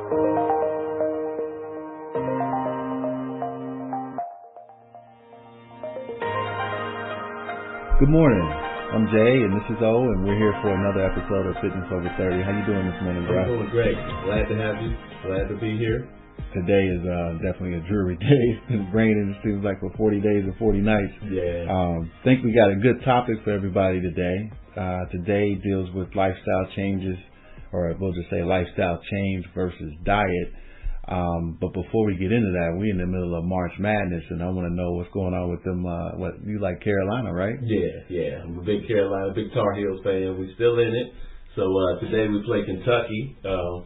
Good morning. I'm Jay, and this is O, and we're here for another episode of Fitness Over 30. How you doing this morning, bro? I'm doing great. Glad to have you. Glad to be here. Today is definitely a dreary day. It's raining, it seems like, for 40 days and 40 nights. Yeah. Think we got a good topic for everybody today. Today deals with lifestyle changes, or we'll just say lifestyle change versus diet. But before we get into that, we're in the middle of March Madness, and I want to know what's going on with them. What you like, Carolina, right? Yeah. I'm a big Carolina, big Tar Heels fan. We're still in it. So today we play Kentucky.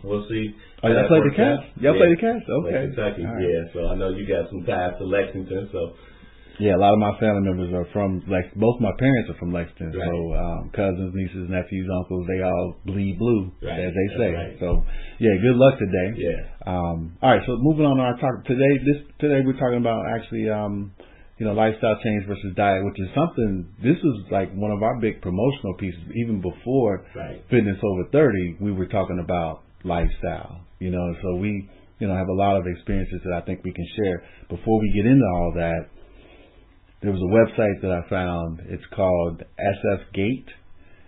We'll see. Oh, y'all play the Cats? Y'all play the Cats? Okay. Kentucky, right. Yeah. So I know you got some ties to Lexington. So yeah, a lot of my family members are from Lexington. Both my parents are from Lexington. Right. So cousins, nieces, nephews, uncles, they all bleed blue, right. as they say. Right. So yeah, good luck today. Yeah. All right. So moving on to our talk today. Today we're talking about actually lifestyle change versus diet, which is something. This is like one of our big promotional pieces. Even before right. Fitness Over 30, we were talking about lifestyle. So we have a lot of experiences that I think we can share. Before we get into all that, there was a website that I found. It's called SF Gate,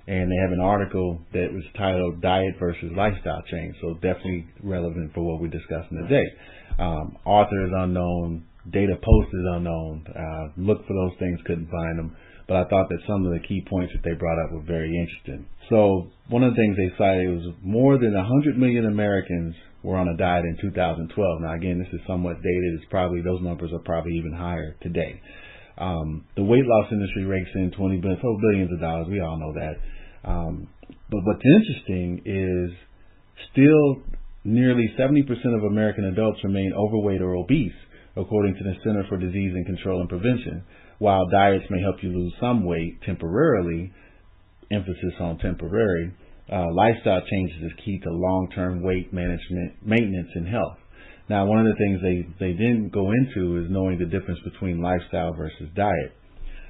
and they have an article that was titled Diet versus Lifestyle Change, so definitely relevant for what we're discussing today. Author is unknown, data post is unknown. Looked for those things, couldn't find them, but I thought that some of the key points that they brought up were very interesting. So one of the things they cited was more than 100 million Americans were on a diet in 2012. Now again, this is somewhat dated. Those numbers are probably even higher today. The weight loss industry rakes in billions of dollars. We all know that. But what's interesting is still nearly 70% of American adults remain overweight or obese, according to the Center for Disease and Control and Prevention. While diets may help you lose some weight temporarily, emphasis on temporary, lifestyle changes is key to long-term weight management, maintenance, and health. Now, one of the things they didn't go into is knowing the difference between lifestyle versus diet.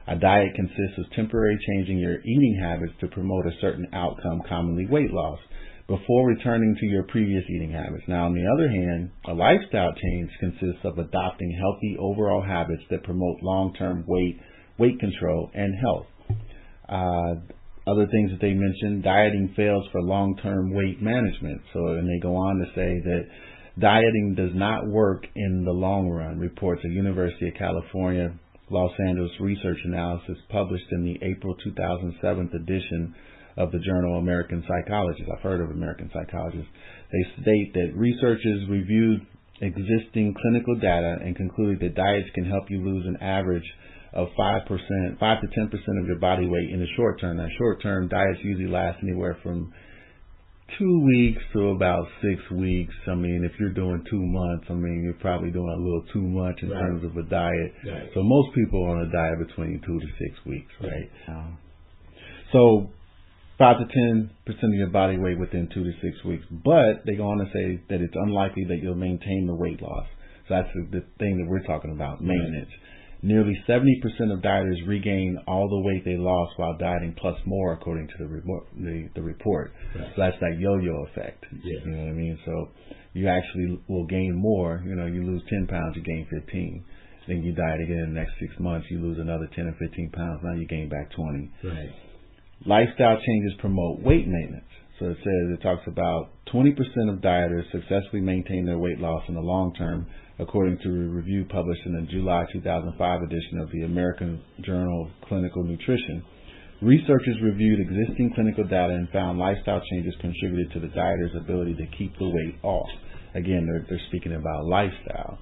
A diet consists of temporarily changing your eating habits to promote a certain outcome, commonly weight loss, before returning to your previous eating habits. Now, on the other hand, a lifestyle change consists of adopting healthy overall habits that promote long-term weight control, and health. Other things that they mentioned, dieting fails for long-term weight management. And they go on to say that dieting does not work in the long run, reports a University of California, Los Angeles research analysis published in the April 2007 edition of the journal American Psychologist. I've heard of American Psychologist. They state that researchers reviewed existing clinical data and concluded that diets can help you lose an average of 5 to 10% of your body weight in the short term. Now, short-term diets usually last anywhere from 2 weeks to about 6 weeks. I mean, if you're doing 2 months, you're probably doing a little too much in terms of a diet. Right. So most people are on a diet between 2 to 6 weeks, right? So 5 to 10% of your body weight within 2 to 6 weeks. But they go on to say that it's unlikely that you'll maintain the weight loss. So that's the thing that we're talking about, maintenance. Nearly 70% of dieters regain all the weight they lost while dieting plus more, according to the report. Right. So that's that yo-yo effect. Yeah. You know what I mean? So you actually will gain more. You lose 10 pounds, you gain 15. Then you diet again in the next 6 months, you lose another 10 or 15 pounds. Now you gain back 20. Right. Lifestyle changes promote weight maintenance. So it talks about 20% of dieters successfully maintain their weight loss in the long term, according to a review published in the July 2005 edition of the American Journal of Clinical Nutrition. Researchers reviewed existing clinical data and found lifestyle changes contributed to the dieter's ability to keep the weight off. Again, they're speaking about lifestyle.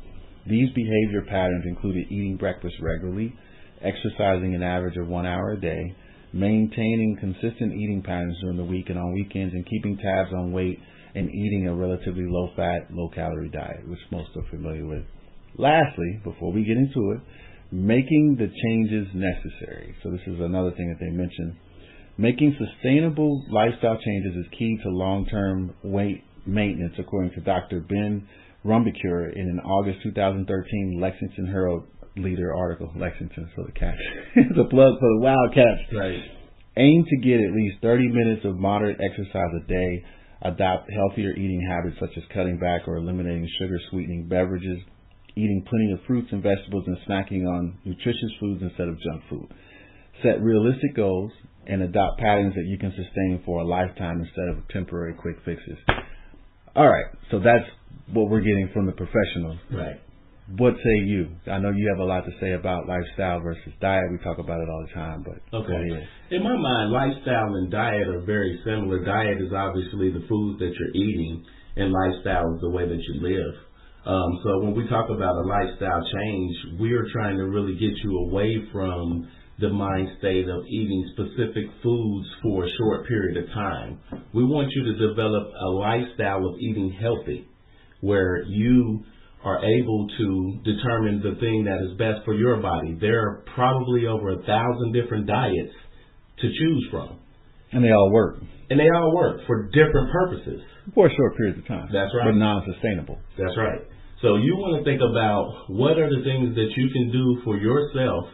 These behavior patterns included eating breakfast regularly, exercising an average of 1 hour a day, maintaining consistent eating patterns during the week and on weekends, and keeping tabs on weight and eating a relatively low-fat, low-calorie diet, which most are familiar with. Lastly, before we get into it, making the changes necessary. So this is another thing that they mentioned. Making sustainable lifestyle changes is key to long-term weight maintenance, according to Dr. Ben Rumbicure in an August 2013 Lexington Herald Leader article. Lexington, so the Cats. It's a plug for the Wildcats. Right. Aim to get at least 30 minutes of moderate exercise a day. adopt healthier eating habits such as cutting back or eliminating sugar sweetening beverages, eating plenty of fruits and vegetables, and snacking on nutritious foods instead of junk food. Set realistic goals and adopt patterns that you can sustain for a lifetime instead of temporary quick fixes. All right, so that's what we're getting from the professionals. Right. What say you? I know you have a lot to say about lifestyle versus diet. We talk about it all the time, but okay. In my mind, lifestyle and diet are very similar. Diet is obviously the foods that you're eating, and lifestyle is the way that you live. So when we talk about a lifestyle change, we are trying to really get you away from the mind state of eating specific foods for a short period of time. We want you to develop a lifestyle of eating healthy, where you are able to determine the thing that is best for your body. There are probably over 1,000 different diets to choose from. And they all work. And they all work for different purposes. For a short period of time. That's right. But non-sustainable. That's right. So you want to think about what are the things that you can do for yourself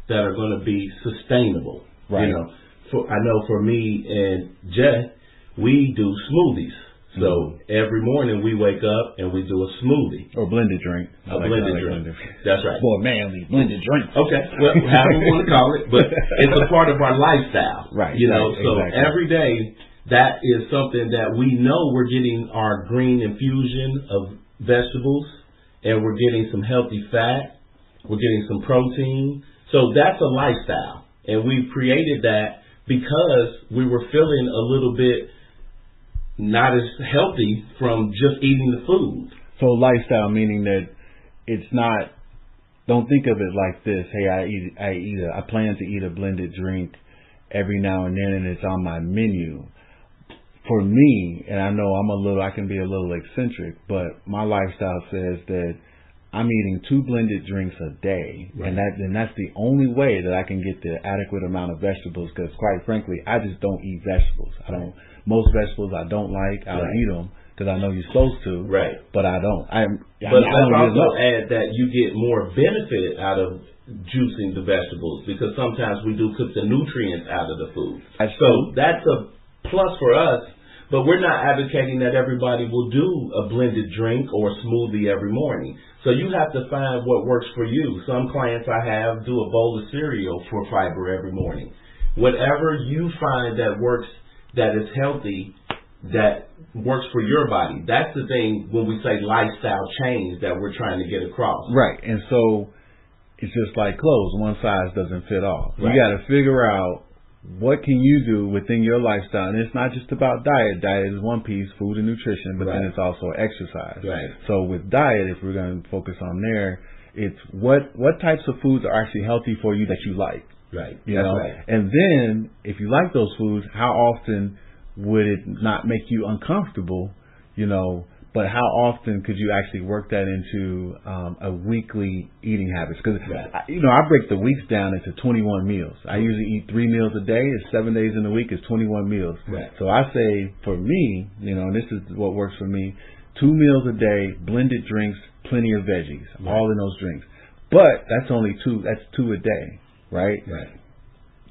that are going to be sustainable. Right. You know, I know for me and Jay, we do smoothies. So every morning we wake up and we do a smoothie. Or blended drink. Blended drink. That's right. Boy, man, we blended drink. Okay. Well, however we want to call it, but it's a part of our lifestyle. Right. You know, right, so exactly. every day that is something that we know we're getting our green infusion of vegetables, and we're getting some healthy fat, we're getting some protein. So that's a lifestyle. And we've created that because we were feeling a little bit not as healthy from just eating the food. So lifestyle meaning that it's not, don't think of it like this, hey, I plan to eat a blended drink every now and then and it's on my menu. For me, and I know I can be a little eccentric, but my lifestyle says that I'm eating 2 blended drinks a day, right. and that's the only way that I can get the adequate amount of vegetables. Because quite frankly, I just don't eat vegetables. Most vegetables I don't like. I'll eat them because I know you're supposed to. Right. But I don't. But let's also add that you get more benefit out of juicing the vegetables, because sometimes we do cook the nutrients out of the food. So that's a plus for us. But we're not advocating that everybody will do a blended drink or smoothie every morning. So you have to find what works for you. Some clients I have do a bowl of cereal for fiber every morning. Whatever you find that works, that is healthy, that works for your body. That's the thing when we say lifestyle change that we're trying to get across. Right. And so it's just like clothes. One size doesn't fit all. Right. You got to figure out what can you do within your lifestyle. And it's not just about diet. Diet is one piece, food and nutrition, but then it's also exercise. Right. So with diet, if we're going to focus on there, it's what types of foods are actually healthy for you that you like. Right. You know? Right. And then if you like those foods, how often would it not make you uncomfortable, you know, but how often could you actually work that into a weekly eating habits? Because, I break the weeks down into 21 meals. I usually eat 3 meals a day. It's 7 days in the week. It's 21 meals. Right. So I say for me, and this is what works for me, 2 meals a day, blended drinks, plenty of veggies, all in those drinks. But that's only 2. That's 2 a day, right? Right.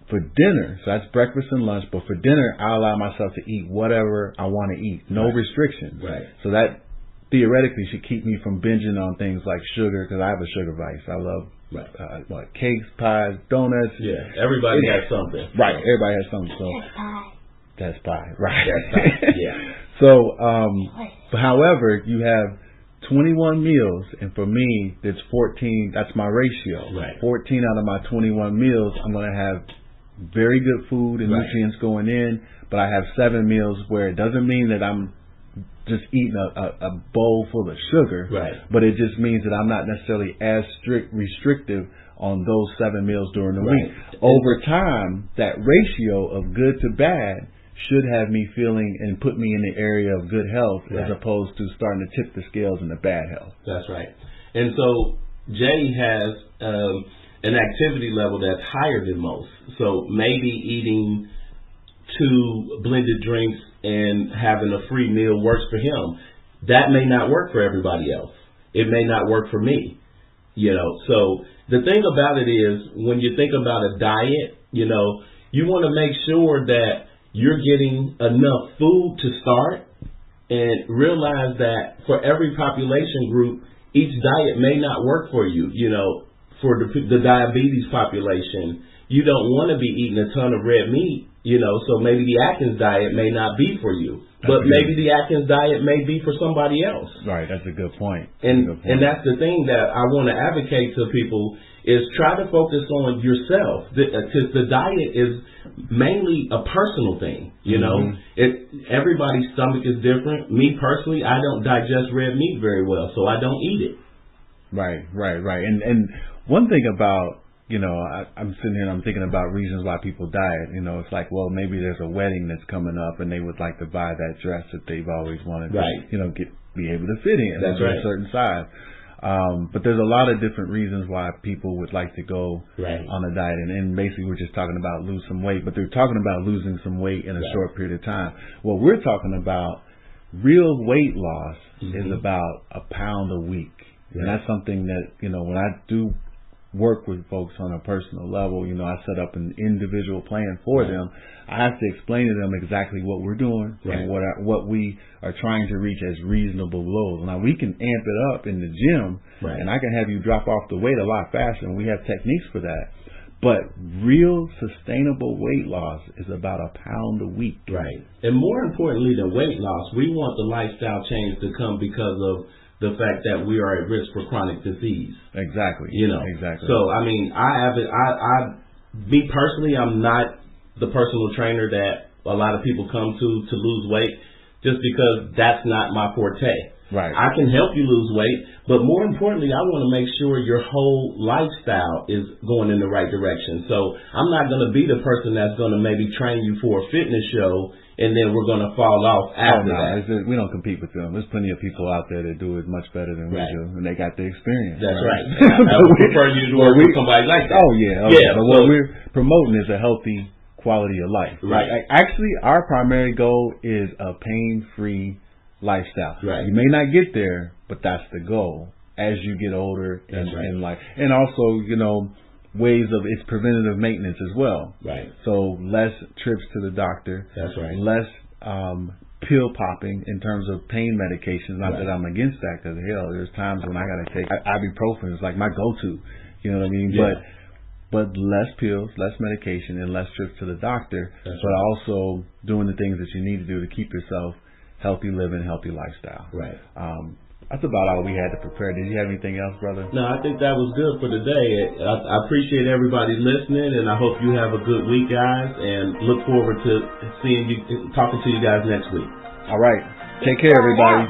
For dinner, so that's breakfast and lunch, but for dinner, I allow myself to eat whatever I want to eat. No restrictions. Right. So that theoretically should keep me from binging on things like sugar, because I have a sugar vice. I love cakes, pies, donuts. Yeah, everybody has something. Right, everybody has something. So that's pie. Right. That's pie. Yeah. So, but however, you have 21 meals, and for me, it's 14. That's my ratio. Right. 14 out of my 21 meals, I'm going to have very good food and nutrients going in, but I have 7 meals where it doesn't mean that I'm just eating a bowl full of sugar, but it just means that I'm not necessarily as restrictive on those 7 meals during the week. Over time, that ratio of good to bad should have me feeling and put me in the area of good health as opposed to starting to tip the scales in the bad health. That's right. And so Jay has an activity level that's higher than most. So maybe eating 2 blended drinks and having a free meal works for him. That may not work for everybody else. It may not work for me. So the thing about it is, when you think about a diet, you want to make sure that you're getting enough food to start, and realize that for every population group, each diet may not work for you. You know, for the diabetes population, you don't want to be eating a ton of red meat, you know, so maybe the Atkins diet may not be for you. But maybe the Atkins diet may be for somebody else. Right, that's a good point. And that's the thing that I want to advocate to people is try to focus on yourself, because the diet is mainly a personal thing. You know, everybody's stomach is different. Me personally, I don't digest red meat very well, so I don't eat it. Right. And one thing about, you know, I'm sitting here and I'm thinking about reasons why people diet. You know, it's like, well, maybe there's a wedding that's coming up and they would like to buy that dress that they've always wanted to, you know, be able to fit in a certain size. But there's a lot of different reasons why people would like to go on a diet. And basically we're just talking about lose some weight, but they're talking about losing some weight in a short period of time. What we're talking about, real weight loss, is about a pound a week. And that's something that, you know, when I do work with folks on a personal level, you know, I set up an individual plan for them. I have to explain to them exactly what we're doing and what we are trying to reach as reasonable goals. Now, we can amp it up in the gym, and I can have you drop off the weight a lot faster, and we have techniques for that. But real sustainable weight loss is about a pound a week. Right. And more importantly than weight loss, we want the lifestyle change to come because of the fact that we are at risk for chronic disease. Exactly. You know. Exactly. So I mean, me personally, I'm not the personal trainer that a lot of people come to lose weight, just because that's not my forte. Right. I can help you lose weight, but more importantly, I want to make sure your whole lifestyle is going in the right direction. So I'm not going to be the person that's going to maybe train you for a fitness show and then we're going to fall off after that. We don't compete with them. There's plenty of people out there that do it much better than we do, and they got the experience. That's right. I would prefer you to work with somebody like that. Oh, yeah. Okay. But what we're promoting is a healthy quality of life. Right. Actually, our primary goal is a pain-free lifestyle. Right. You may not get there, but that's the goal as you get older in life. And also, you know, ways of it's preventative maintenance as well. Right. So less trips to the doctor. That's right. Less pill popping in terms of pain medications. Not that I'm against that, because hell, there's times when I got to take ibuprofen. It's like my go-to. You know what I mean? Yeah. But less pills, less medication, and less trips to the doctor. But also doing the things that you need to do to keep yourself healthy living, healthy lifestyle. Right. That's about all we had to prepare. Did you have anything else, brother? No, I think that was good for today. I appreciate everybody listening, and I hope you have a good week, guys, and look forward to talking to you guys next week. All right. Take care, everybody.